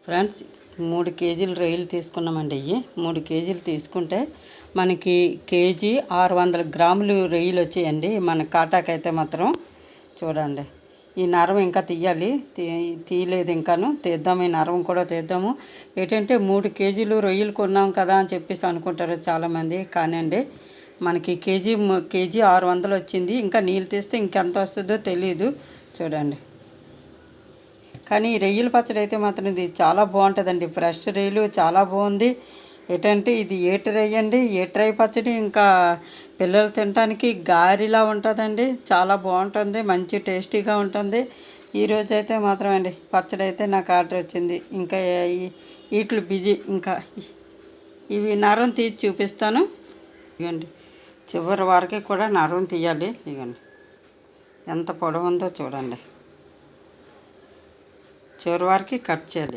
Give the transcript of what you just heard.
Friends 3 కేజీలు రొయ్యలు తీసుకున్నామండి. ఇవి 3 కేజీలు తీసుకుంటే మనకి కేజీ 600 గ్రాములు రొయ్యలు వచ్చాయండి. మన కాటాకైతే మాత్రం చూడండి. ఈ నరం ఇంకా తీయాలి, తీయలేదు ఇంకాను. తీద్దాము, ఈ నరం కూడా తీద్దాము. ఏంటంటే 3 కేజీలు రొయ్యలు కొన్నాం కదా అని చెప్పేసి అనుకుంటారు చాలామంది. కానండి మనకి కేజీ 600 వచ్చింది. ఇంకా నీళ్ళు తీస్తే ఇంకెంత వస్తుందో తెలియదు. చూడండి. కానీ ఈ రొయ్యల పచ్చడి అయితే మాత్రం ఇది చాలా బాగుంటుందండి. ఫ్రెష్ రొయ్యలు చాలా బాగుంది. ఏంటంటే ఇది ఏటి రొయ్య అండి. ఏటి రొయ్య పచ్చడి ఇంకా పిల్లలు తినడానికి గారిలా ఉంటుందండి. చాలా బాగుంటుంది, మంచి టేస్టీగా ఉంటుంది. ఈరోజు అయితే మాత్రం అండి పచ్చడి అయితే నాకు ఆర్డర్ వచ్చింది. ఇంకా వీటిలో బిజీ. ఇంకా ఇవి నరం తీసి చూపిస్తాను. ఇవ్వండి, చివరి వరకు కూడా నరం తీయాలి. ఇవ్వండి ఎంత పొడవు ఉందో చూడండి. చివరి వరకు కట్ చేయాలి.